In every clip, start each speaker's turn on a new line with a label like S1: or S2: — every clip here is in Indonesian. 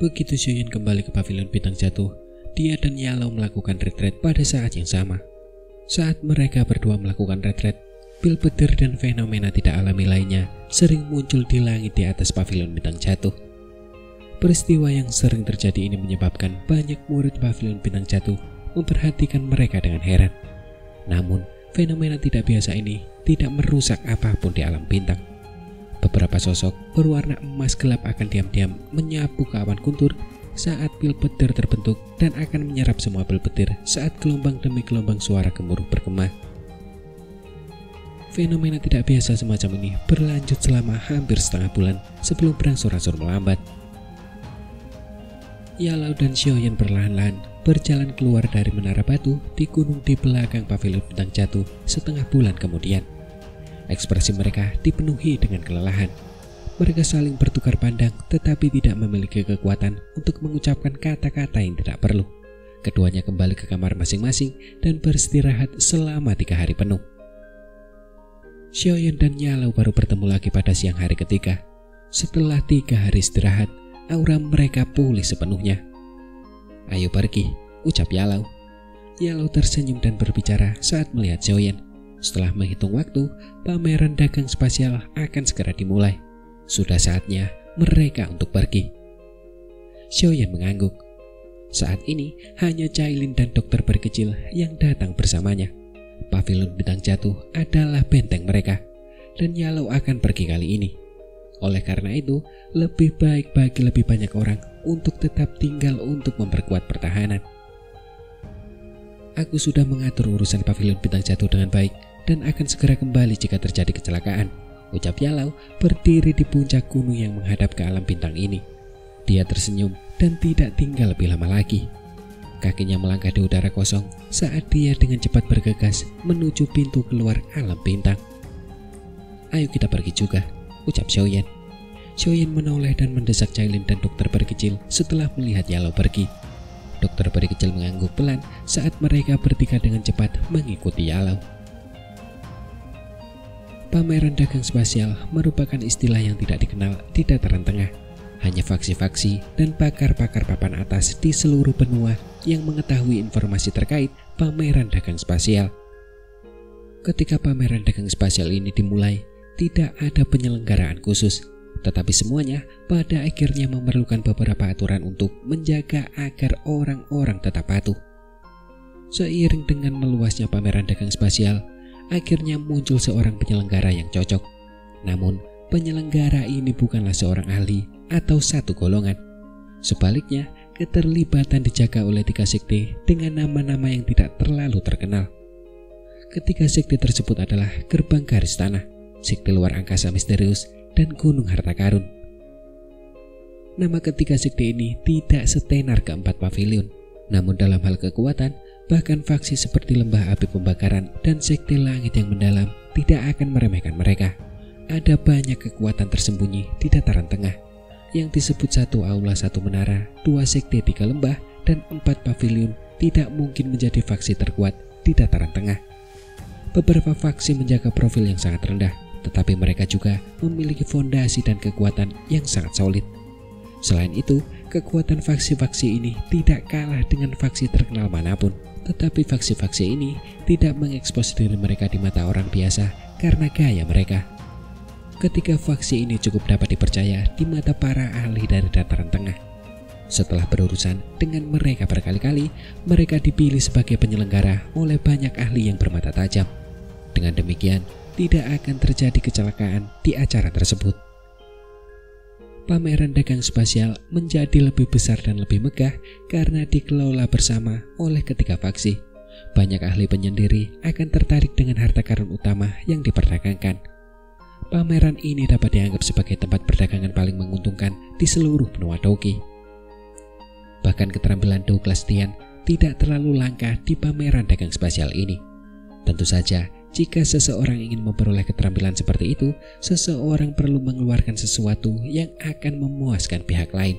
S1: Begitu Xiaoyan kembali ke pavilion bintang jatuh, dia dan Yalao melakukan retreat pada saat yang sama. Saat mereka berdua melakukan retreat, pil petir dan fenomena tidak alami lainnya sering muncul di langit di atas pavilion bintang jatuh. Peristiwa yang sering terjadi ini menyebabkan banyak murid pavilion bintang jatuh memperhatikan mereka dengan heran. Namun, fenomena tidak biasa ini tidak merusak apapun di alam bintang. Beberapa sosok berwarna emas gelap akan diam-diam menyapu ke awan guntur saat pil petir terbentuk dan akan menyerap semua pil petir saat gelombang demi gelombang suara gemuruh bergema. Fenomena tidak biasa semacam ini berlanjut selama hampir setengah bulan sebelum berangsur-angsur melambat. Yalao dan Xiaoyan perlahan-lahan berjalan keluar dari menara batu di gunung di belakang pavilion bintang jatuh setengah bulan kemudian. Ekspresi mereka dipenuhi dengan kelelahan. Mereka saling bertukar pandang tetapi tidak memiliki kekuatan untuk mengucapkan kata-kata yang tidak perlu. Keduanya kembali ke kamar masing-masing dan beristirahat selama 3 hari penuh. Xiaoyan dan Yalao baru bertemu lagi pada siang hari ketiga. Setelah 3 hari istirahat, aura mereka pulih sepenuhnya. "Ayo pergi," ucap Yalao. Yalao tersenyum dan berbicara saat melihat Xiaoyan. Setelah menghitung waktu, pameran dagang spasial akan segera dimulai. Sudah saatnya mereka untuk pergi. Xiaoyan mengangguk. Saat ini hanya Cailin dan dokter peri kecil yang datang bersamanya. Pavilion bintang jatuh adalah benteng mereka, dan Yalao akan pergi kali ini. Oleh karena itu, lebih baik bagi lebih banyak orang untuk tetap tinggal untuk memperkuat pertahanan. "Aku sudah mengatur urusan pavilion bintang jatuh dengan baik dan akan segera kembali jika terjadi kecelakaan," ucap Yalao berdiri di puncak gunung yang menghadap ke alam bintang ini. Dia tersenyum dan tidak tinggal lebih lama lagi. Kakinya melangkah di udara kosong saat dia dengan cepat bergegas menuju pintu keluar alam bintang. "Ayo kita pergi juga," ucap Xiaoyan. Xiaoyan menoleh dan mendesak Cailin dan dokter peri kecil setelah melihat Yalao pergi. Dokter peri kecil mengangguk pelan saat mereka bertiga dengan cepat mengikuti Yalao. Pameran dagang spasial merupakan istilah yang tidak dikenal di dataran tengah. Hanya faksi-faksi dan pakar-pakar papan atas di seluruh benua yang mengetahui informasi terkait pameran dagang spasial. Ketika pameran dagang spasial ini dimulai, tidak ada penyelenggaraan khusus, tetapi semuanya pada akhirnya memerlukan beberapa aturan untuk menjaga agar orang-orang tetap patuh. Seiring dengan meluasnya pameran dagang spasial, akhirnya muncul seorang penyelenggara yang cocok. Namun, penyelenggara ini bukanlah seorang ahli atau satu golongan. Sebaliknya, keterlibatan dijaga oleh 3 sekte dengan nama-nama yang tidak terlalu terkenal. Ketiga sekte tersebut adalah Gerbang Garis Tanah, Sekte Luar Angkasa Misterius, dan Gunung Harta Karun. Nama ketiga sekte ini tidak setenar keempat pavilion, namun dalam hal kekuatan, bahkan faksi seperti Lembah Api Pembakaran dan Sekte Langit yang Mendalam tidak akan meremehkan mereka. Ada banyak kekuatan tersembunyi di dataran tengah, yang disebut 1 aula 1 menara, 2 sekte 3 lembah, dan 4 pavilion tidak mungkin menjadi faksi terkuat di dataran tengah. Beberapa faksi menjaga profil yang sangat rendah, tetapi mereka juga memiliki fondasi dan kekuatan yang sangat solid. Selain itu, kekuatan faksi-faksi ini tidak kalah dengan faksi terkenal manapun, tetapi faksi-faksi ini tidak mengekspos diri mereka di mata orang biasa karena gaya mereka. Ketiga faksi ini cukup dapat dipercaya di mata para ahli dari dataran tengah. Setelah berurusan dengan mereka berkali-kali, mereka dipilih sebagai penyelenggara oleh banyak ahli yang bermata tajam. Dengan demikian, tidak akan terjadi kecelakaan di acara tersebut. Pameran dagang spasial menjadi lebih besar dan lebih megah karena dikelola bersama oleh ketiga faksi. Banyak ahli penyendiri akan tertarik dengan harta karun utama yang diperdagangkan. Pameran ini dapat dianggap sebagai tempat perdagangan paling menguntungkan di seluruh benua Doki. Bahkan keterampilan Douglas Tian tidak terlalu langka di pameran dagang spasial ini. Tentu saja, jika seseorang ingin memperoleh keterampilan seperti itu, seseorang perlu mengeluarkan sesuatu yang akan memuaskan pihak lain.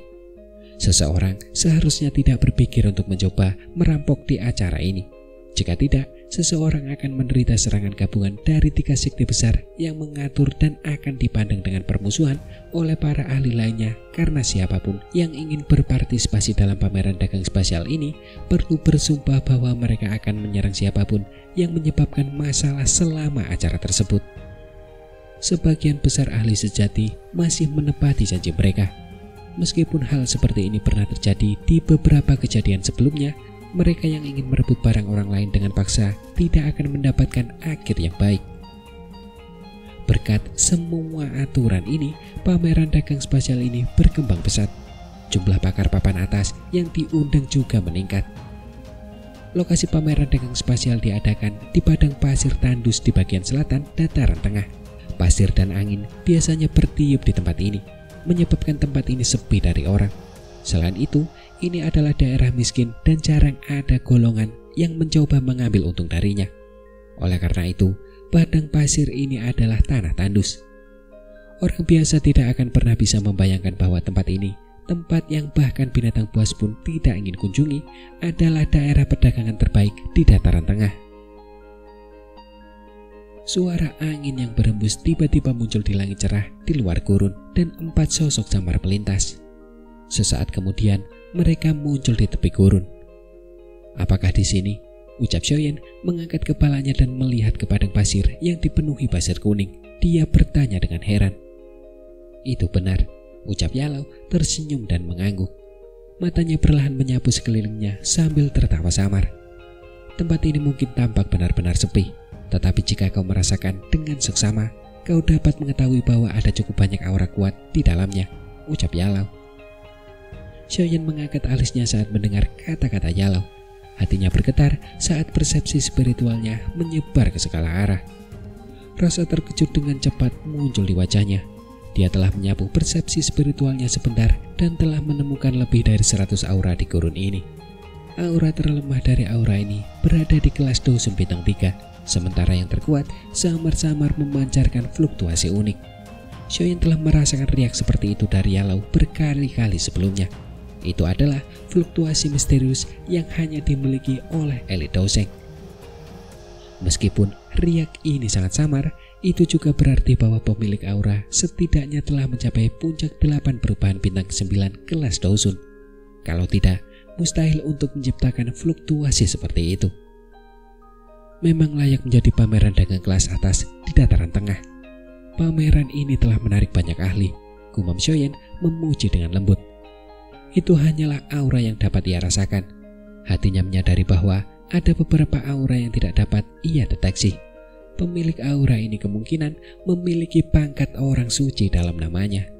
S1: Seseorang seharusnya tidak berpikir untuk mencoba merampok di acara ini. Jika tidak, seseorang akan menderita serangan gabungan dari 3 sekte besar yang mengatur dan akan dipandang dengan permusuhan oleh para ahli lainnya, karena siapapun yang ingin berpartisipasi dalam pameran dagang spasial ini perlu bersumpah bahwa mereka akan menyerang siapapun yang menyebabkan masalah selama acara tersebut. Sebagian besar ahli sejati masih menepati janji mereka. Meskipun hal seperti ini pernah terjadi di beberapa kejadian sebelumnya, mereka yang ingin merebut barang orang lain dengan paksa tidak akan mendapatkan akhir yang baik. Berkat semua aturan ini, pameran dagang spasial ini berkembang pesat. Jumlah pakar papan atas yang diundang juga meningkat. Lokasi pameran dagang spasial diadakan di padang pasir tandus di bagian selatan dataran tengah. Pasir dan angin biasanya bertiup di tempat ini, menyebabkan tempat ini sepi dari orang. Selain itu, ini adalah daerah miskin dan jarang ada golongan yang mencoba mengambil untung darinya. Oleh karena itu, padang pasir ini adalah tanah tandus. Orang biasa tidak akan pernah bisa membayangkan bahwa tempat ini, tempat yang bahkan binatang buas pun tidak ingin kunjungi, adalah daerah perdagangan terbaik di dataran tengah. Suara angin yang berhembus tiba-tiba muncul di langit cerah di luar gurun, dan 4 sosok samar melintas. Sesaat kemudian, mereka muncul di tepi gurun. "Apakah di sini?" ucap Xiaoyan mengangkat kepalanya dan melihat ke padang pasir yang dipenuhi pasir kuning. Dia bertanya dengan heran. "Itu benar," ucap Yalau tersenyum dan mengangguk. Matanya perlahan menyapu sekelilingnya sambil tertawa samar. "Tempat ini mungkin tampak benar-benar sepi, tetapi jika kau merasakan dengan seksama, kau dapat mengetahui bahwa ada cukup banyak aura kuat di dalamnya," ucap Yalau. Xiaoyan mengangkat alisnya saat mendengar kata-kata Yalau. Hatinya bergetar saat persepsi spiritualnya menyebar ke segala arah. Rasa terkejut dengan cepat muncul di wajahnya. Dia telah menyapu persepsi spiritualnya sebentar dan telah menemukan lebih dari 100 aura di gurun ini. Aura terlemah dari aura ini berada di kelas Dousum bintang 3, sementara yang terkuat samar-samar memancarkan fluktuasi unik. Xiaoyan telah merasakan riak seperti itu dari Yalau berkali-kali sebelumnya. Itu adalah fluktuasi misterius yang hanya dimiliki oleh elit Douseng. Meskipun riak ini sangat samar, itu juga berarti bahwa pemilik aura setidaknya telah mencapai puncak 8 perubahan bintang 9 kelas Dousun. Kalau tidak, mustahil untuk menciptakan fluktuasi seperti itu. Memang layak menjadi pameran dagang kelas atas di dataran tengah. Pameran ini telah menarik banyak ahli, gumam Xiaoyan memuji dengan lembut. Itu hanyalah aura yang dapat ia rasakan. Hatinya menyadari bahwa ada beberapa aura yang tidak dapat ia deteksi. Pemilik aura ini kemungkinan memiliki pangkat orang suci dalam namanya.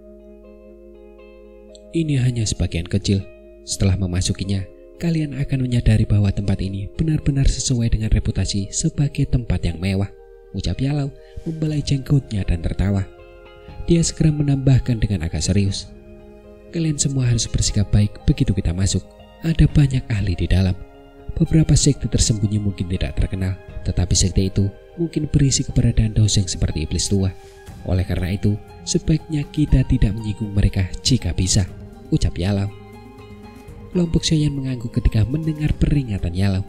S1: Ini hanya sebagian kecil. Setelah memasukinya, kalian akan menyadari bahwa tempat ini benar-benar sesuai dengan reputasi sebagai tempat yang mewah, ucap Yalau membelai jenggotnya dan tertawa. Dia segera menambahkan dengan agak serius. Kalian semua harus bersikap baik begitu kita masuk. Ada banyak ahli di dalam. Beberapa sekte tersembunyi mungkin tidak terkenal, tetapi sekte itu mungkin berisi keberadaan Douseng seperti iblis tua. Oleh karena itu, sebaiknya kita tidak menyinggung mereka jika bisa, ucap Yalau. Kelompok Xiaoyan mengangguk ketika mendengar peringatan Yalau.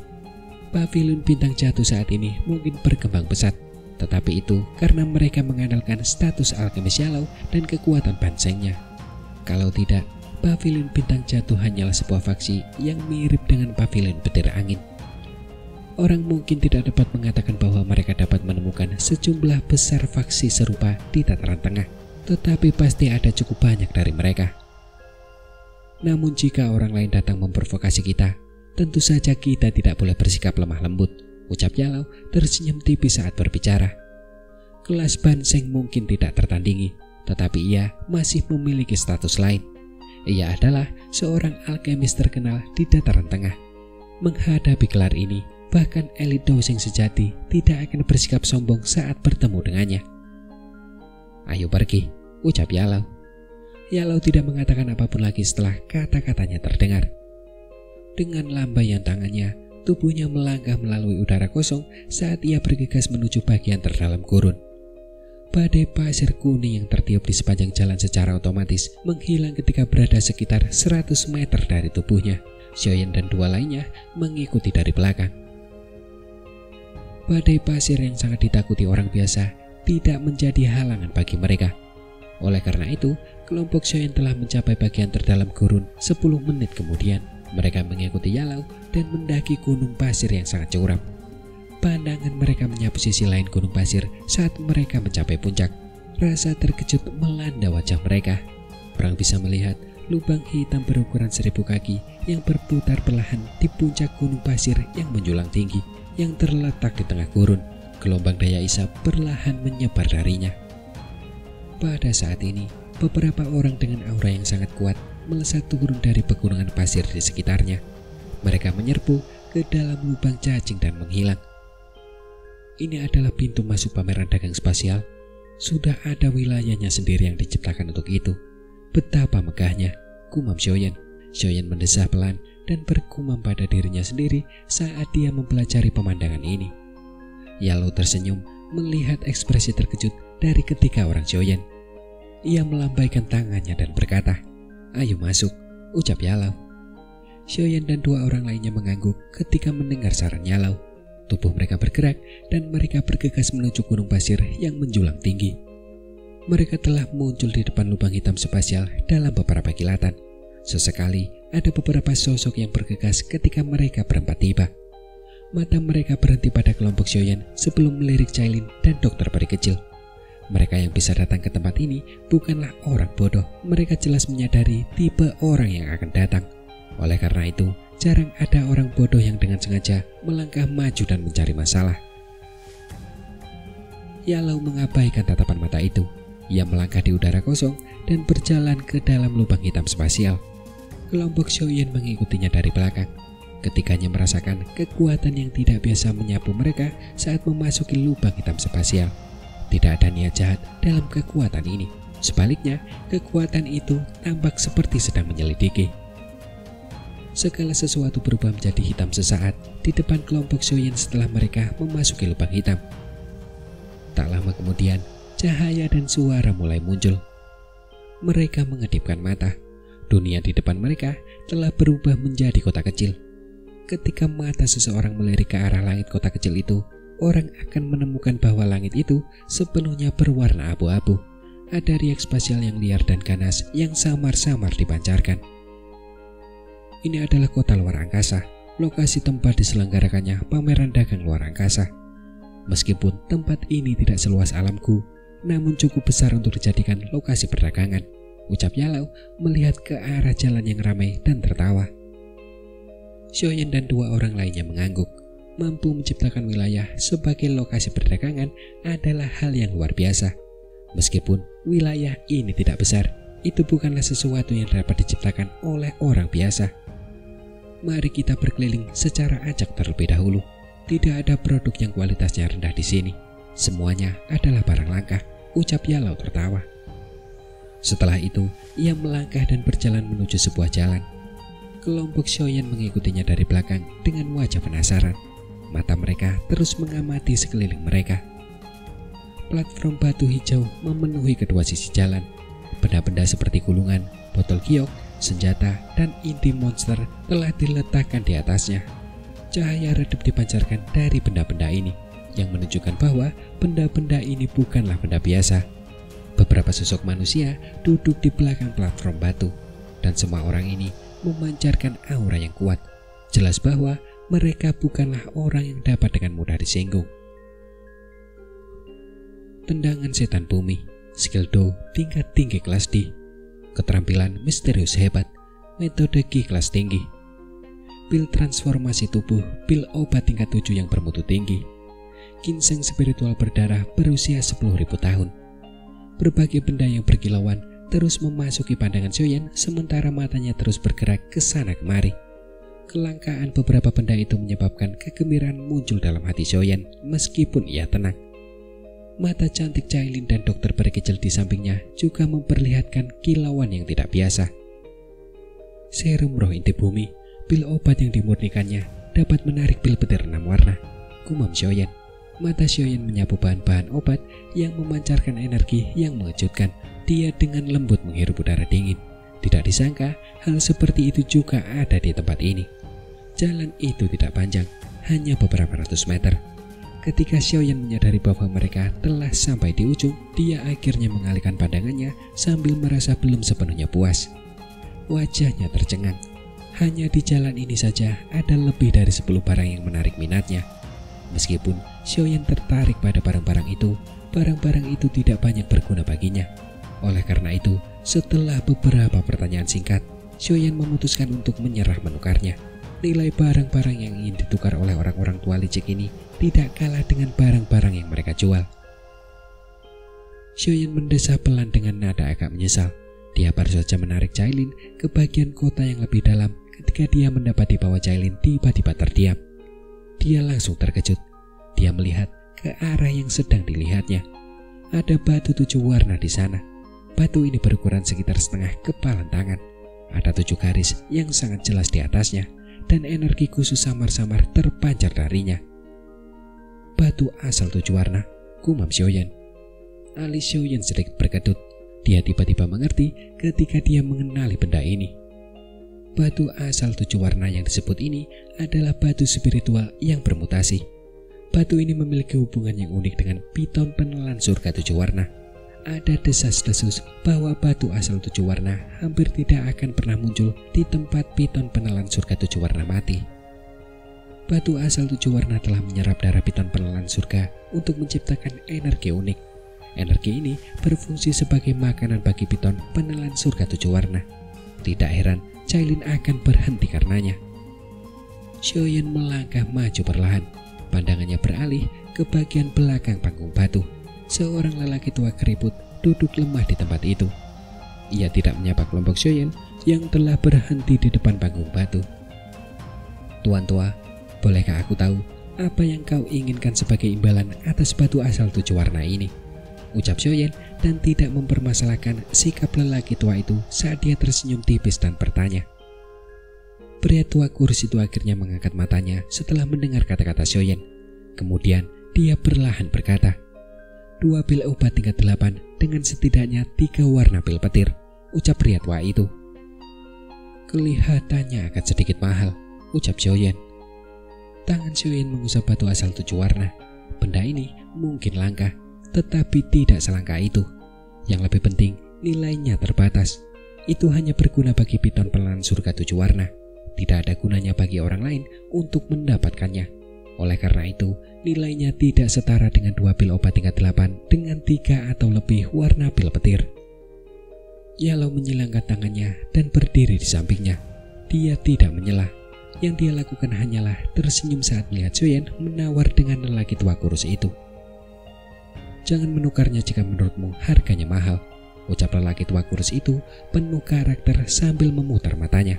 S1: Pavilion bintang jatuh saat ini mungkin berkembang pesat, tetapi itu karena mereka mengandalkan status alkemis Yalau dan kekuatan bansengnya. Kalau tidak, pavilion bintang jatuh hanyalah sebuah faksi yang mirip dengan pavilion petir angin. Orang mungkin tidak dapat mengatakan bahwa mereka dapat menemukan sejumlah besar faksi serupa di dataran tengah, tetapi pasti ada cukup banyak dari mereka. Namun jika orang lain datang memprovokasi kita, tentu saja kita tidak boleh bersikap lemah lembut, ucap Yalau tersenyum tipis saat berbicara. Kelas Banseng mungkin tidak tertandingi, tetapi ia masih memiliki status lain. Ia adalah seorang alkemis terkenal di dataran tengah. Menghadapi gelar ini, bahkan elit Douseng sejati tidak akan bersikap sombong saat bertemu dengannya. "Ayo pergi," ucap Yalau. Yalau tidak mengatakan apapun lagi setelah kata-katanya terdengar. Dengan lambaian tangannya, tubuhnya melangkah melalui udara kosong saat ia bergegas menuju bagian terdalam gurun. Badai pasir kuning yang tertiup di sepanjang jalan secara otomatis menghilang ketika berada sekitar 100 meter dari tubuhnya. Xiaoyan dan 2 lainnya mengikuti dari belakang. Badai pasir yang sangat ditakuti orang biasa tidak menjadi halangan bagi mereka. Oleh karena itu, kelompok Xiaoyan telah mencapai bagian terdalam gurun. 10 menit kemudian, mereka mengikuti Yalau dan mendaki gunung pasir yang sangat curam. Pandangan mereka menyapu sisi lain gunung pasir saat mereka mencapai puncak. Rasa terkejut melanda wajah mereka. Orang bisa melihat lubang hitam berukuran 1000 kaki yang berputar perlahan di puncak gunung pasir yang menjulang tinggi yang terletak di tengah gurun. Gelombang daya isap perlahan menyebar darinya. Pada saat ini, beberapa orang dengan aura yang sangat kuat melesat turun dari pegunungan pasir di sekitarnya. Mereka menyerbu ke dalam lubang cacing dan menghilang. Ini adalah pintu masuk pameran dagang spasial. Sudah ada wilayahnya sendiri yang diciptakan untuk itu. Betapa megahnya, gumam Xiaoyan. Xiaoyan mendesah pelan dan bergumam pada dirinya sendiri saat dia mempelajari pemandangan ini. Yalau tersenyum melihat ekspresi terkejut dari ketiga orang Xiaoyan. Ia melambaikan tangannya dan berkata, "Ayo masuk," ucap Yalau. Xiaoyan dan 2 orang lainnya mengangguk ketika mendengar saran Yalau. Tubuh mereka bergerak dan mereka bergegas menuju gunung pasir yang menjulang tinggi. Mereka telah muncul di depan lubang hitam spasial dalam beberapa kilatan. Sesekali ada beberapa sosok yang bergegas ketika mereka berempat tiba. Mata mereka berhenti pada kelompok Xiaoyan sebelum melirik Cailin dan dokter peri kecil. Mereka yang bisa datang ke tempat ini bukanlah orang bodoh. Mereka jelas menyadari tipe orang yang akan datang. Oleh karena itu, jarang ada orang bodoh yang dengan sengaja melangkah maju dan mencari masalah. Yalau mengabaikan tatapan mata itu. Ia melangkah di udara kosong dan berjalan ke dalam lubang hitam spasial. Kelompok Xiaoyan mengikutinya dari belakang. Ketiganya merasakan kekuatan yang tidak biasa menyapu mereka saat memasuki lubang hitam spasial. Tidak ada niat jahat dalam kekuatan ini. Sebaliknya, kekuatan itu tampak seperti sedang menyelidiki. Segala sesuatu berubah menjadi hitam sesaat di depan kelompok Xiaoyan setelah mereka memasuki lubang hitam. Tak lama kemudian, cahaya dan suara mulai muncul. Mereka mengedipkan mata. Dunia di depan mereka telah berubah menjadi kota kecil. Ketika mata seseorang melirik ke arah langit kota kecil itu, orang akan menemukan bahwa langit itu sepenuhnya berwarna abu-abu. Ada riak spasial yang liar dan ganas yang samar-samar dipancarkan. Ini adalah kota luar angkasa, lokasi tempat diselenggarakannya pameran dagang luar angkasa. Meskipun tempat ini tidak seluas alamku, namun cukup besar untuk dijadikan lokasi perdagangan, ucap Yalau melihat ke arah jalan yang ramai dan tertawa. Xiaoyan dan 2 orang lainnya mengangguk. Mampu menciptakan wilayah sebagai lokasi perdagangan adalah hal yang luar biasa. Meskipun wilayah ini tidak besar, itu bukanlah sesuatu yang dapat diciptakan oleh orang biasa. Mari kita berkeliling secara acak terlebih dahulu. Tidak ada produk yang kualitasnya rendah di sini. Semuanya adalah barang langka, ucap Yalau tertawa. Setelah itu, ia melangkah dan berjalan menuju sebuah jalan. Kelompok Xiaoyan mengikutinya dari belakang dengan wajah penasaran. Mata mereka terus mengamati sekeliling mereka. Platform batu hijau memenuhi kedua sisi jalan. Benda-benda seperti gulungan, botol giok, senjata, dan inti monster telah diletakkan di atasnya. Cahaya redup dipancarkan dari benda-benda ini, yang menunjukkan bahwa benda-benda ini bukanlah benda biasa. Beberapa sosok manusia duduk di belakang platform batu, dan semua orang ini memancarkan aura yang kuat. Jelas bahwa mereka bukanlah orang yang dapat dengan mudah disinggung. Tendangan setan bumi, skill Do tingkat tinggi kelas D, keterampilan misterius hebat, metode Ki kelas tinggi, pil transformasi tubuh, pil obat tingkat 7 yang bermutu tinggi, ginseng spiritual berdarah berusia 10.000 tahun. Berbagai benda yang berkilauan terus memasuki pandangan Xiaoyan sementara matanya terus bergerak ke sana kemari. Kelangkaan beberapa benda itu menyebabkan kegembiraan muncul dalam hati Xiaoyan meskipun ia tenang. Mata cantik Cailin dan dokter peri kecil di sampingnya juga memperlihatkan kilauan yang tidak biasa. Serum roh inti bumi, pil obat yang dimurnikannya dapat menarik pil petir 6 warna, gumam Xiaoyan. Mata Xiaoyan menyapu bahan-bahan obat yang memancarkan energi yang mengejutkan. Dia dengan lembut menghirup udara dingin. Tidak disangka hal seperti itu juga ada di tempat ini. Jalan itu tidak panjang, hanya beberapa ratus meter. Ketika Xiaoyan menyadari bahwa mereka telah sampai di ujung, dia akhirnya mengalihkan pandangannya sambil merasa belum sepenuhnya puas. Wajahnya tercengang. Hanya di jalan ini saja ada lebih dari 10 barang yang menarik minatnya. Meskipun Xiaoyan tertarik pada barang-barang itu tidak banyak berguna baginya. Oleh karena itu, setelah beberapa pertanyaan singkat, Xiaoyan memutuskan untuk menyerah menukarnya. Nilai barang-barang yang ingin ditukar oleh orang-orang tua licik ini tidak kalah dengan barang-barang yang mereka jual. Xiaoyan mendesah pelan dengan nada agak menyesal. Dia baru saja menarik Cailin ke bagian kota yang lebih dalam ketika dia mendapati bahwa Cailin tiba-tiba terdiam. Dia langsung terkejut. Dia melihat ke arah yang sedang dilihatnya. Ada batu 7 warna di sana. Batu ini berukuran sekitar setengah kepalan tangan. Ada 7 garis yang sangat jelas di atasnya, dan energi khusus samar-samar terpancar darinya. Batu asal 7 warna, gumam Xiaoyan. Alis Xiaoyan sedikit berkedut. Dia tiba-tiba mengerti ketika dia mengenali benda ini. Batu asal 7 warna yang disebut ini adalah batu spiritual yang bermutasi. Batu ini memiliki hubungan yang unik dengan piton penelan surga 7 warna. Ada desas-desus bahwa batu asal 7 warna hampir tidak akan pernah muncul di tempat piton penelan surga 7 warna mati. Batu asal 7 warna telah menyerap darah piton penelan surga untuk menciptakan energi unik. Energi ini berfungsi sebagai makanan bagi piton penelan surga 7 warna. Tidak heran Cailin akan berhenti karenanya. Xiaoyan melangkah maju perlahan. Pandangannya beralih ke bagian belakang panggung batu. Seorang lelaki tua keriput duduk lemah di tempat itu. Ia tidak menyapa kelompok Xiaoyan yang telah berhenti di depan panggung batu. "Tuan tua, bolehkah aku tahu apa yang kau inginkan sebagai imbalan atas batu asal 7 warna ini?" ucap Xiaoyan, dan tidak mempermasalahkan sikap lelaki tua itu saat dia tersenyum tipis dan bertanya. Pria tua kurus itu akhirnya mengangkat matanya setelah mendengar kata-kata Xiaoyan. Kemudian dia perlahan berkata, 2 pil obat tingkat 8 dengan setidaknya 3 warna pil petir, ucap pria tua itu. Kelihatannya akan sedikit mahal, ucap Xiaoyan. Tangan Xiaoyan mengusap batu asal 7 warna. Benda ini mungkin langka, tetapi tidak selangka itu. Yang lebih penting, nilainya terbatas. Itu hanya berguna bagi piton penelan surga 7 warna. Tidak ada gunanya bagi orang lain untuk mendapatkannya. Oleh karena itu, nilainya tidak setara dengan 2 pil obat tingkat 8 dengan 3 atau lebih warna pil petir. Yalo menyilangkan tangannya dan berdiri di sampingnya. Dia tidak menyelah. Yang dia lakukan hanyalah tersenyum saat melihat Xiaoyan menawar dengan lelaki tua kurus itu. Jangan menukarnya jika menurutmu harganya mahal, ucap lelaki tua kurus itu penuh karakter sambil memutar matanya.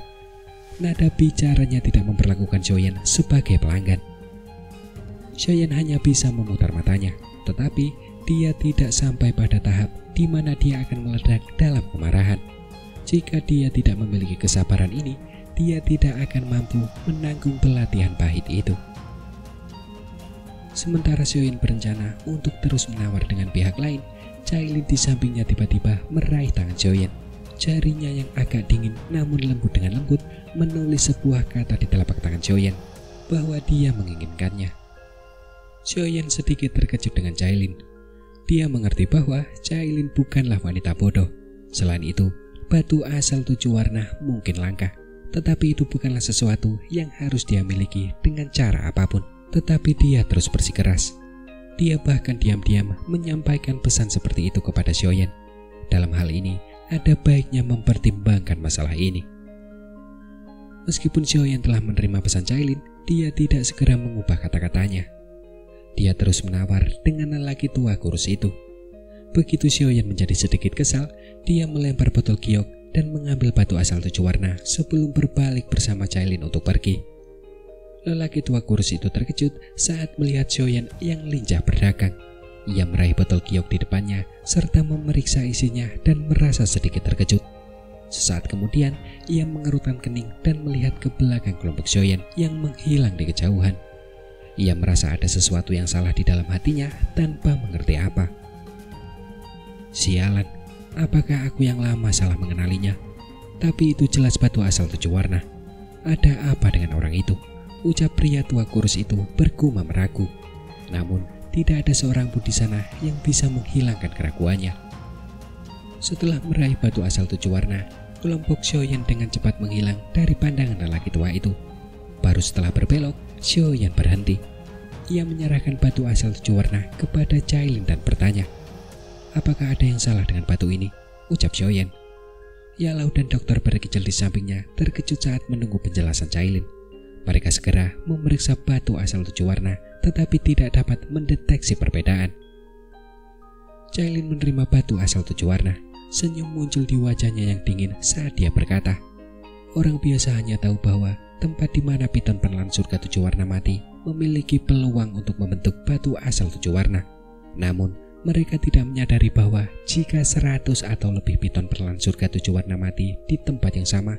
S1: Nada bicaranya tidak memperlakukan Xiaoyan sebagai pelanggan. Xiaoyan hanya bisa memutar matanya, tetapi dia tidak sampai pada tahap di mana dia akan meledak dalam kemarahan. Jika dia tidak memiliki kesabaran ini, dia tidak akan mampu menanggung pelatihan pahit itu. Sementara Xiaoyan berencana untuk terus menawar dengan pihak lain, Cailin di sampingnya tiba-tiba meraih tangan Xiaoyan. Jarinya yang agak dingin namun lembut dengan lembut menulis sebuah kata di telapak tangan Xiaoyan bahwa dia menginginkannya. Xiaoyan sedikit terkejut dengan Cailin. Dia mengerti bahwa Cailin bukanlah wanita bodoh. Selain itu, batu asal 7 warna mungkin langka, tetapi itu bukanlah sesuatu yang harus dia miliki dengan cara apapun. Tetapi dia terus bersikeras. Dia bahkan diam-diam menyampaikan pesan seperti itu kepada Xiaoyan. Dalam hal ini, ada baiknya mempertimbangkan masalah ini. Meskipun Xiaoyan telah menerima pesan Cailin, dia tidak segera mengubah kata-katanya. Dia terus menawar dengan lelaki tua kurus itu. Begitu Xiaoyan menjadi sedikit kesal, dia melempar botol giok dan mengambil batu asal 7 warna sebelum berbalik bersama Cailin untuk pergi. Lelaki tua kurus itu terkejut saat melihat Xiaoyan yang lincah berdagang. Ia meraih botol giok di depannya serta memeriksa isinya dan merasa sedikit terkejut. Sesaat kemudian, ia mengerutkan kening dan melihat ke belakang kelompok Xiaoyan yang menghilang di kejauhan. Ia merasa ada sesuatu yang salah di dalam hatinya tanpa mengerti apa. Sialan, apakah aku yang lama salah mengenalinya? Tapi itu jelas batu asal 7 warna. Ada apa dengan orang itu? Ucap pria tua kurus itu bergumam ragu. Namun, tidak ada seorang pun di sana yang bisa menghilangkan keraguannya. Setelah meraih batu asal 7 warna, kelompok Xiaoyan dengan cepat menghilang dari pandangan lelaki tua itu. Baru setelah berbelok, Xiaoyan berhenti. Ia menyerahkan batu asal 7 warna kepada Cailin dan bertanya, "Apakah ada yang salah dengan batu ini?" ucap Xiaoyan. Yalau dan dokter berkicil di sampingnya terkejut saat menunggu penjelasan Cailin. Mereka segera memeriksa batu asal 7 warna, tetapi tidak dapat mendeteksi perbedaan. Cailin menerima batu asal 7 warna. Senyum muncul di wajahnya yang dingin saat dia berkata, "Orang biasa hanya tahu bahwa tempat di mana piton penelan surga 7 warna mati memiliki peluang untuk membentuk batu asal 7 warna. Namun, mereka tidak menyadari bahwa jika 100 atau lebih piton penelan surga 7 warna mati di tempat yang sama,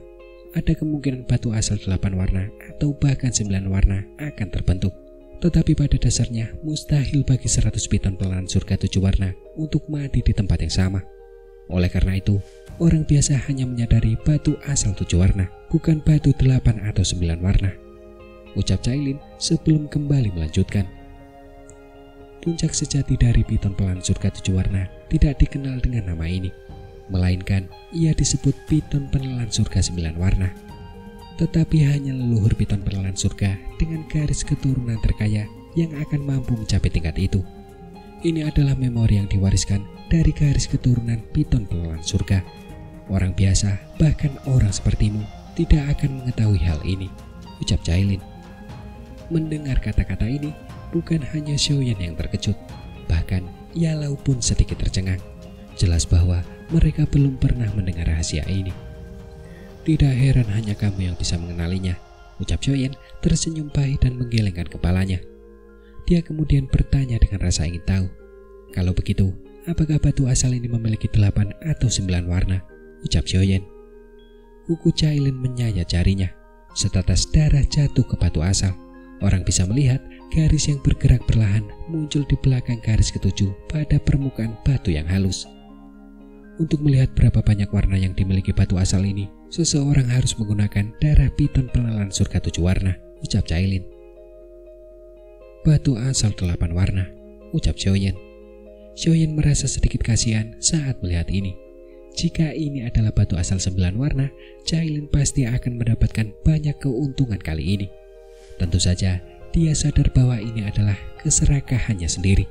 S1: ada kemungkinan batu asal 8 warna atau bahkan 9 warna akan terbentuk. Tetapi pada dasarnya mustahil bagi 100 piton penelan surga 7 warna untuk mati di tempat yang sama. Oleh karena itu, orang biasa hanya menyadari batu asal 7 warna, bukan batu 8 atau 9 warna," ucap Cailin sebelum kembali melanjutkan. Puncak sejati dari piton penelan surga 7 warna tidak dikenal dengan nama ini, melainkan ia disebut piton penelan surga 9 warna. Tetapi hanya leluhur piton penelan surga dengan garis keturunan terkaya yang akan mampu mencapai tingkat itu. Ini adalah memori yang diwariskan dari garis keturunan piton penelan surga. Orang biasa, bahkan orang sepertimu, tidak akan mengetahui hal ini, ucap Cailin. Mendengar kata-kata ini, bukan hanya Xiaoyan yang terkejut, bahkan Yalau pun sedikit tercengang. Jelas bahwa mereka belum pernah mendengar rahasia ini. "Tidak heran hanya kamu yang bisa mengenalinya," ucap Xiaoyan tersenyum pahit dan menggelengkan kepalanya. Dia kemudian bertanya dengan rasa ingin tahu, "Kalau begitu, apakah batu asal ini memiliki 8 atau 9 warna?" ucap Xiaoyan. Kuku Cailin menyayat jarinya. Setetes darah jatuh ke batu asal. Orang bisa melihat garis yang bergerak perlahan muncul di belakang garis ketujuh pada permukaan batu yang halus. Untuk melihat berapa banyak warna yang dimiliki batu asal ini, seseorang harus menggunakan darah piton penelan surga 7 warna, ucap Cailin. "Batu asal 8 warna," ucap Xiaoyan. Xiaoyan merasa sedikit kasihan saat melihat ini. Jika ini adalah batu asal 9 warna, Cailin pasti akan mendapatkan banyak keuntungan kali ini. Tentu saja, dia sadar bahwa ini adalah keserakahannya sendiri.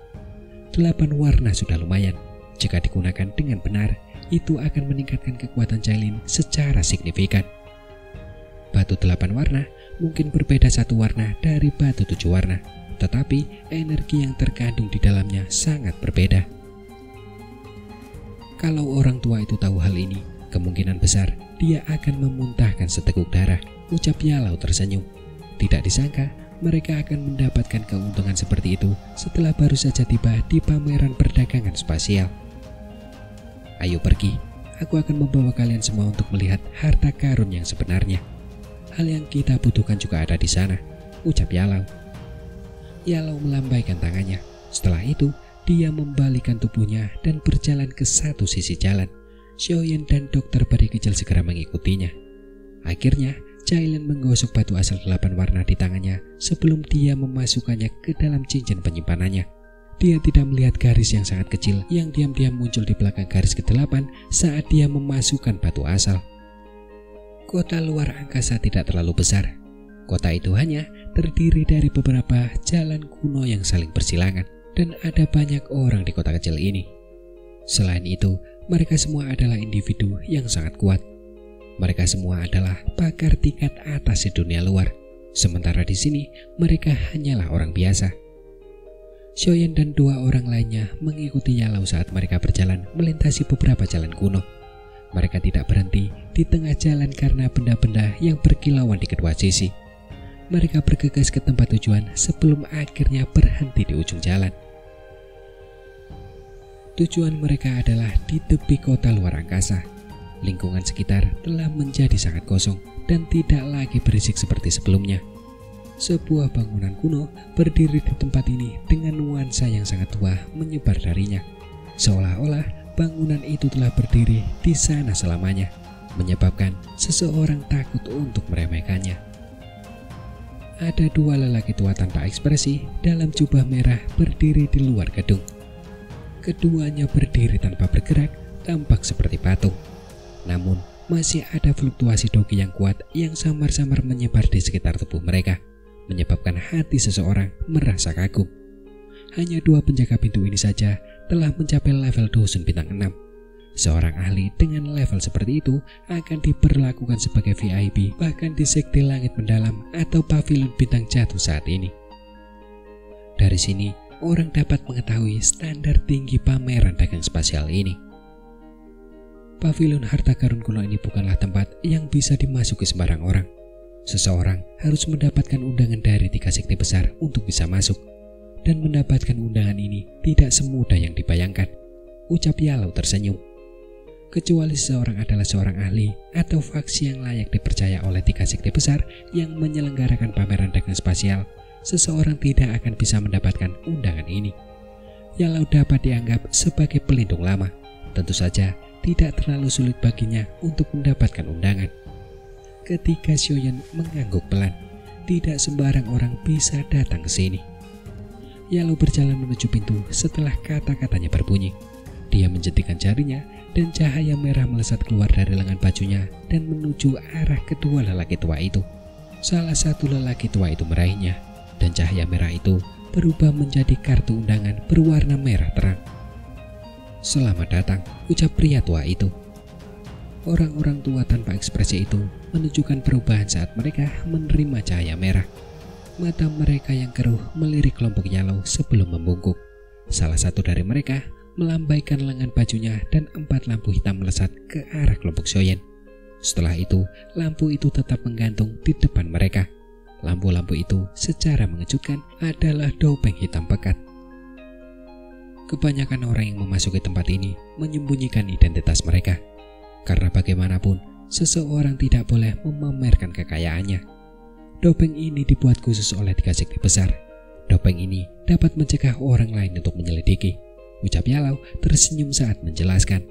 S1: 8 warna sudah lumayan. Jika digunakan dengan benar, itu akan meningkatkan kekuatan Cailin secara signifikan. Batu 8 warna mungkin berbeda 1 warna dari batu 7 warna, tetapi energi yang terkandung di dalamnya sangat berbeda. Kalau orang tua itu tahu hal ini, kemungkinan besar dia akan memuntahkan seteguk darah, ucap Yalau tersenyum. Tidak disangka mereka akan mendapatkan keuntungan seperti itu setelah baru saja tiba di pameran perdagangan spasial. "Ayo pergi, aku akan membawa kalian semua untuk melihat harta karun yang sebenarnya. Hal yang kita butuhkan juga ada di sana," ucap Yalau. Yalau melambaikan tangannya. Setelah itu, dia membalikkan tubuhnya dan berjalan ke satu sisi jalan. Xiaoyan dan dokter peri kecil segera mengikutinya. Akhirnya, Cailin menggosok batu asal 8 warna di tangannya sebelum dia memasukkannya ke dalam cincin penyimpanannya. Dia tidak melihat garis yang sangat kecil yang diam-diam muncul di belakang garis ke-8 saat dia memasukkan batu asal. Kota luar angkasa tidak terlalu besar. Kota itu hanya terdiri dari beberapa jalan kuno yang saling bersilangan, dan ada banyak orang di kota kecil ini. Selain itu, mereka semua adalah individu yang sangat kuat. Mereka semua adalah pakar tingkat atas di dunia luar, sementara di sini mereka hanyalah orang biasa. Xiaoyan dan 2 orang lainnya mengikuti Yalau saat mereka berjalan melintasi beberapa jalan kuno. Mereka tidak berhenti di tengah jalan karena benda-benda yang berkilauan di kedua sisi. Mereka bergegas ke tempat tujuan sebelum akhirnya berhenti di ujung jalan. Tujuan mereka adalah di tepi kota luar angkasa. Lingkungan sekitar telah menjadi sangat kosong dan tidak lagi berisik seperti sebelumnya. Sebuah bangunan kuno berdiri di tempat ini dengan nuansa yang sangat tua menyebar darinya. Seolah-olah bangunan itu telah berdiri di sana selamanya, menyebabkan seseorang takut untuk meremehkannya. ada dua lelaki tua tanpa ekspresi dalam jubah merah berdiri di luar gedung. Keduanya berdiri tanpa bergerak, tampak seperti patung. Namun, masih ada fluktuasi dogi yang kuat yang samar-samar menyebar di sekitar tubuh mereka, menyebabkan hati seseorang merasa kagum. Hanya dua penjaga pintu ini saja telah mencapai level dusun bintang 6. Seorang ahli dengan level seperti itu akan diperlakukan sebagai VIP bahkan di sekte langit mendalam atau pavilion bintang jatuh saat ini. Dari sini, orang dapat mengetahui standar tinggi pameran dagang spasial ini. Pavilion harta karun kuno ini bukanlah tempat yang bisa dimasuki sembarang orang. Seseorang harus mendapatkan undangan dari 3 sekte besar untuk bisa masuk. Dan mendapatkan undangan ini tidak semudah yang dibayangkan, ucap Yalau tersenyum. Kecuali seseorang adalah seorang ahli atau faksi yang layak dipercaya oleh 3 sekte besar yang menyelenggarakan pameran dagang spasial, seseorang tidak akan bisa mendapatkan undangan ini. Yalau dapat dianggap sebagai pelindung lama. Tentu saja tidak terlalu sulit baginya untuk mendapatkan undangan. Ketika Xiaoyan mengangguk pelan, tidak sembarang orang bisa datang ke sini. Yalau berjalan menuju pintu setelah kata-katanya berbunyi. Dia menjentikan jarinya dan cahaya merah melesat keluar dari lengan bajunya dan menuju arah kedua lelaki tua itu. Salah satu lelaki tua itu meraihnya, dan cahaya merah itu berubah menjadi kartu undangan berwarna merah terang. "Selamat datang," ucap pria tua itu. Orang-orang tua tanpa ekspresi itu menunjukkan perubahan saat mereka menerima cahaya merah. Mata mereka yang keruh melirik kelompok Yalau sebelum membungkuk. Salah satu dari mereka melambaikan lengan bajunya dan 4 lampu hitam melesat ke arah kelompok Xiaoyan. Setelah itu, lampu itu tetap menggantung di depan mereka. Lampu-lampu itu secara mengejutkan adalah dopeng hitam pekat. Kebanyakan orang yang memasuki tempat ini menyembunyikan identitas mereka. Karena bagaimanapun, seseorang tidak boleh memamerkan kekayaannya. Dopeng ini dibuat khusus oleh 3 sekte besar. Dopeng ini dapat mencegah orang lain untuk menyelidiki, ucap Yalau tersenyum saat menjelaskan.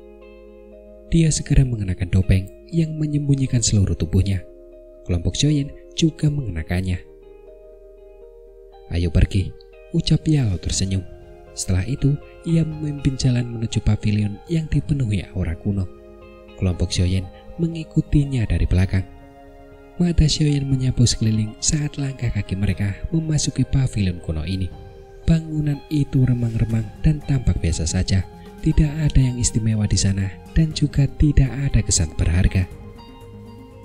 S1: Dia segera mengenakan topeng yang menyembunyikan seluruh tubuhnya. Kelompok Xiaoyan juga mengenakannya. "Ayo pergi," ucap Yalau tersenyum. Setelah itu, ia memimpin jalan menuju pavilion yang dipenuhi aura kuno. Kelompok Xiaoyan mengikutinya dari belakang. Mata Xiaoyan menyapu sekeliling saat langkah kaki mereka memasuki pavilion kuno ini. Bangunan itu remang-remang dan tampak biasa saja. Tidak ada yang istimewa di sana dan juga tidak ada kesan berharga.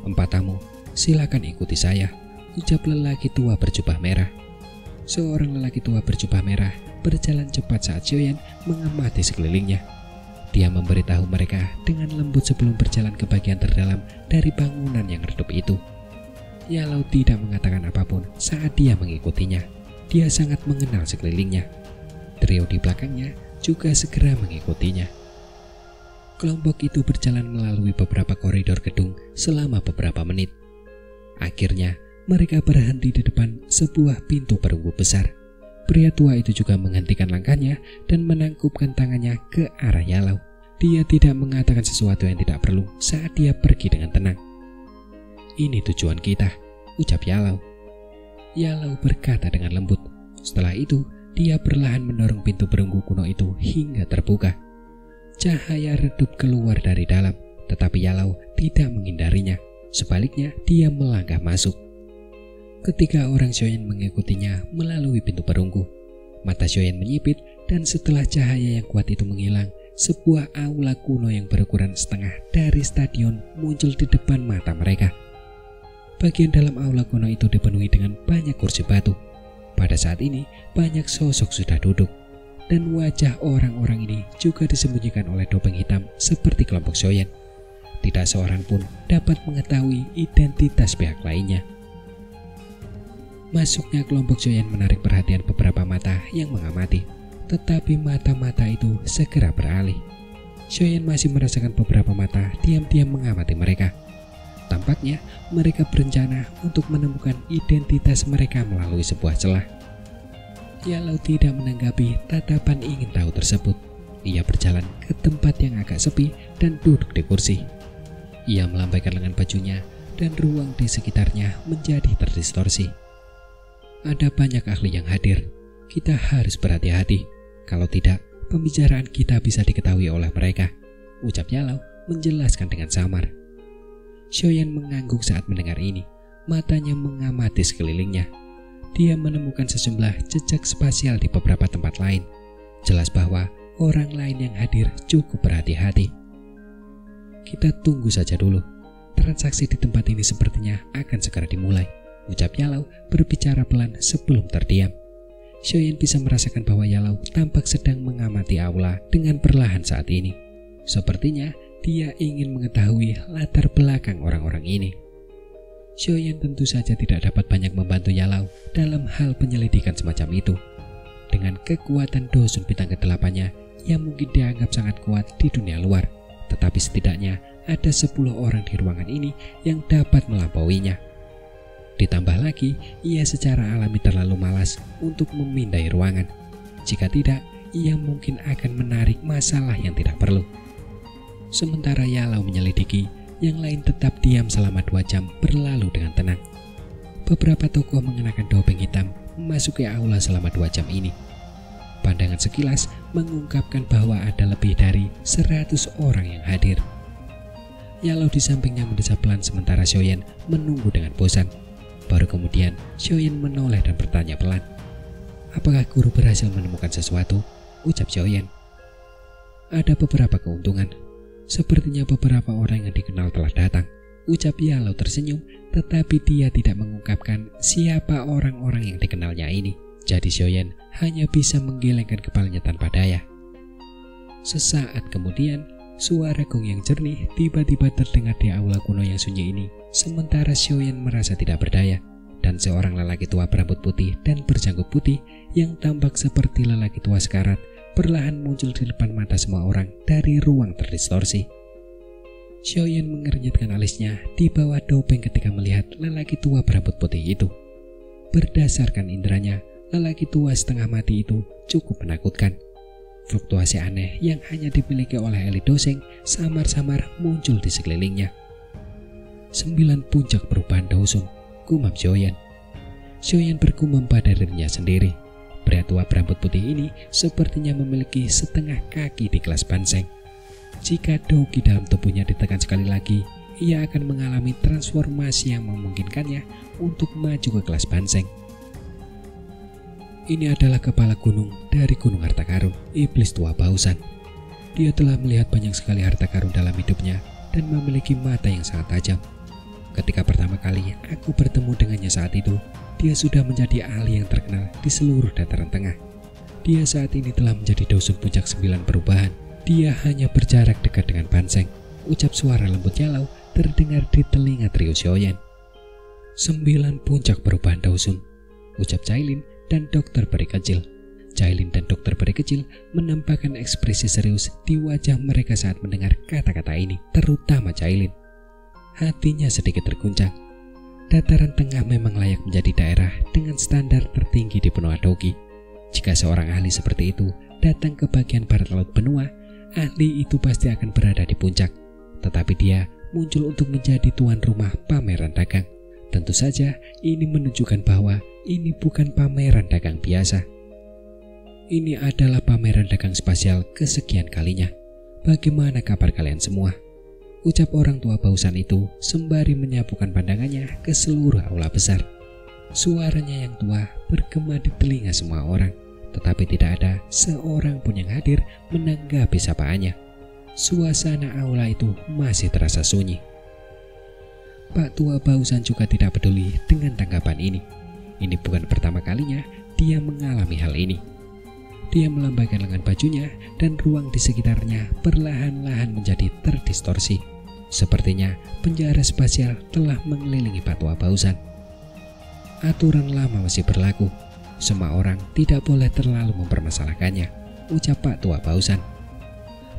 S1: "Empat tamu, silakan ikuti saya," ucap lelaki tua berjubah merah. Seorang lelaki tua berjubah merah berjalan cepat saat Xiaoyan mengamati sekelilingnya. Dia memberitahu mereka dengan lembut sebelum berjalan ke bagian terdalam dari bangunan yang redup itu. Yalau tidak mengatakan apapun saat dia mengikutinya. Dia sangat mengenal sekelilingnya. Trio di belakangnya juga segera mengikutinya. Kelompok itu berjalan melalui beberapa koridor gedung selama beberapa menit. Akhirnya, mereka berhenti di depan sebuah pintu perunggu besar. Pria tua itu juga menghentikan langkahnya dan menangkupkan tangannya ke arah Yalau. Dia tidak mengatakan sesuatu yang tidak perlu saat dia pergi dengan tenang. "Ini tujuan kita," ucap Yalau. Yalau berkata dengan lembut. Setelah itu, dia perlahan mendorong pintu perunggu kuno itu hingga terbuka. Cahaya redup keluar dari dalam, tetapi Yalau tidak menghindarinya. Sebaliknya, dia melangkah masuk. Ketika orang Xiaoyan mengikutinya melalui pintu perunggu, mata Xiaoyan menyipit dan setelah cahaya yang kuat itu menghilang, sebuah aula kuno yang berukuran setengah dari stadion muncul di depan mata mereka. Bagian dalam aula kuno itu dipenuhi dengan banyak kursi batu. Pada saat ini, banyak sosok sudah duduk, dan wajah orang-orang ini juga disembunyikan oleh topeng hitam seperti kelompok Xiaoyan. Tidak seorang pun dapat mengetahui identitas pihak lainnya. Masuknya kelompok Xiaoyan menarik perhatian beberapa mata yang mengamati, tetapi mata-mata itu segera beralih. Xiaoyan masih merasakan beberapa mata diam-diam mengamati mereka. Tampaknya mereka berencana untuk menemukan identitas mereka melalui sebuah celah. Yalau tidak menanggapi tatapan ingin tahu tersebut. Ia berjalan ke tempat yang agak sepi dan duduk di kursi. Ia melambaikan lengan bajunya dan ruang di sekitarnya menjadi terdistorsi. Ada banyak ahli yang hadir. Kita harus berhati-hati. Kalau tidak, pembicaraan kita bisa diketahui oleh mereka, ucap Yalau menjelaskan dengan samar. Xiaoyan mengangguk saat mendengar ini. Matanya mengamati sekelilingnya. Dia menemukan sejumlah jejak spasial di beberapa tempat lain. Jelas bahwa orang lain yang hadir cukup berhati-hati. Kita tunggu saja dulu. Transaksi di tempat ini sepertinya akan segera dimulai, ucap Yalau berbicara pelan sebelum terdiam. Xiaoyan bisa merasakan bahwa Yalau tampak sedang mengamati aula dengan perlahan saat ini. Sepertinya dia ingin mengetahui latar belakang orang-orang ini. Xiaoyan tentu saja tidak dapat banyak membantu Yalau dalam hal penyelidikan semacam itu. Dengan kekuatan Dosun bintang ke-8-nya yang mungkin dianggap sangat kuat di dunia luar, tetapi setidaknya ada 10 orang di ruangan ini yang dapat melampauinya. Ditambah lagi, ia secara alami terlalu malas untuk memindai ruangan. Jika tidak, ia mungkin akan menarik masalah yang tidak perlu. Sementara Yalau menyelidiki, yang lain tetap diam selama 2 jam berlalu dengan tenang. Beberapa tokoh mengenakan topeng hitam memasuki aula selama 2 jam ini. Pandangan sekilas mengungkapkan bahwa ada lebih dari 100 orang yang hadir. Yalau di sampingnya mendesah pelan sementara Xiaoyan menunggu dengan bosan. Baru kemudian Xiaoyan menoleh dan bertanya pelan, "Apakah guru berhasil menemukan sesuatu?" ucap Xiaoyan. "Ada beberapa keuntungan. Sepertinya beberapa orang yang dikenal telah datang," ucap Yalau tersenyum, tetapi dia tidak mengungkapkan siapa orang-orang yang dikenalnya ini. Jadi Xiaoyan hanya bisa menggelengkan kepalanya tanpa daya. Sesaat kemudian, suara gong yang jernih tiba-tiba terdengar di aula kuno yang sunyi ini. Sementara Xiaoyan merasa tidak berdaya, dan seorang lelaki tua berambut putih dan berjanggut putih yang tampak seperti lelaki tua sekarat perlahan muncul di depan mata semua orang dari ruang terdistorsi. Xiaoyan mengernyitkan alisnya di bawah topeng ketika melihat lelaki tua berambut putih itu. Berdasarkan inderanya, lelaki tua setengah mati itu cukup menakutkan. Fluktuasi aneh yang hanya dimiliki oleh elit doseng samar-samar muncul di sekelilingnya. 9 puncak perubahan Dosun, gumam Xiaoyan. Xiaoyan bergumam pada dirinya sendiri. Pria tua berambut putih ini sepertinya memiliki setengah kaki di kelas Banseng. Jika Douqi dalam tubuhnya ditekan sekali lagi, ia akan mengalami transformasi yang memungkinkannya untuk maju ke kelas Banseng. Ini adalah kepala gunung dari Gunung Harta Karun, iblis tua Bausan. Dia telah melihat banyak sekali harta karun dalam hidupnya dan memiliki mata yang sangat tajam. Ketika pertama kali aku bertemu dengannya saat itu, dia sudah menjadi ahli yang terkenal di seluruh dataran tengah. Dia saat ini telah menjadi Dosun puncak 9 perubahan. Dia hanya berjarak dekat dengan Banseng, ucap suara lembut Yalau terdengar di telinga trio Xiaoyan. 9 puncak perubahan Dosun, ucap Cailin dan dokter peri kecil. Cailin dan dokter peri kecil menampakkan ekspresi serius di wajah mereka saat mendengar kata-kata ini, terutama Cailin. Hatinya sedikit terguncang. Dataran tengah memang layak menjadi daerah dengan standar tertinggi di benua Douqi. Jika seorang ahli seperti itu datang ke bagian barat laut benua, ahli itu pasti akan berada di puncak. Tetapi dia muncul untuk menjadi tuan rumah pameran dagang. Tentu saja ini menunjukkan bahwa ini bukan pameran dagang biasa. Ini adalah pameran dagang spasial kesekian kalinya. Bagaimana kabar kalian semua? Ucap orang tua Bausan itu sembari menyapukan pandangannya ke seluruh aula besar. Suaranya yang tua bergema di telinga semua orang, tetapi tidak ada seorang pun yang hadir menanggapi sapaannya. Suasana aula itu masih terasa sunyi. Pak tua Bausan juga tidak peduli dengan tanggapan ini. Ini bukan pertama kalinya dia mengalami hal ini. Dia melambaikan lengan bajunya dan ruang di sekitarnya perlahan-lahan menjadi terdistorsi. Sepertinya penjara spasial telah mengelilingi Pak tua Bausan. Aturan lama masih berlaku. Semua orang tidak boleh terlalu mempermasalahkannya, ucap Pak tua Bausan.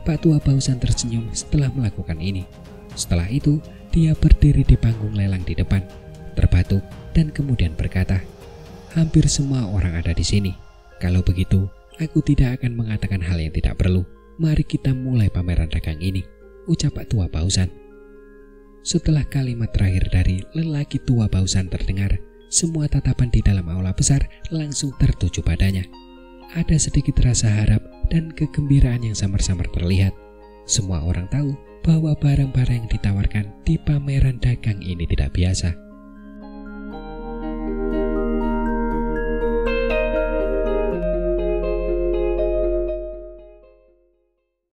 S1: Pak tua Bausan tersenyum setelah melakukan ini. Setelah itu, dia berdiri di panggung lelang di depan, terbatuk dan kemudian berkata, "Hampir semua orang ada di sini. Kalau begitu, aku tidak akan mengatakan hal yang tidak perlu. Mari kita mulai pameran dagang ini," ucap Pak tua Bausan. Setelah kalimat terakhir dari lelaki tua Bausan terdengar, semua tatapan di dalam aula besar langsung tertuju padanya. Ada sedikit rasa harap dan kegembiraan yang samar-samar terlihat. Semua orang tahu bahwa barang-barang yang ditawarkan di pameran dagang ini tidak biasa.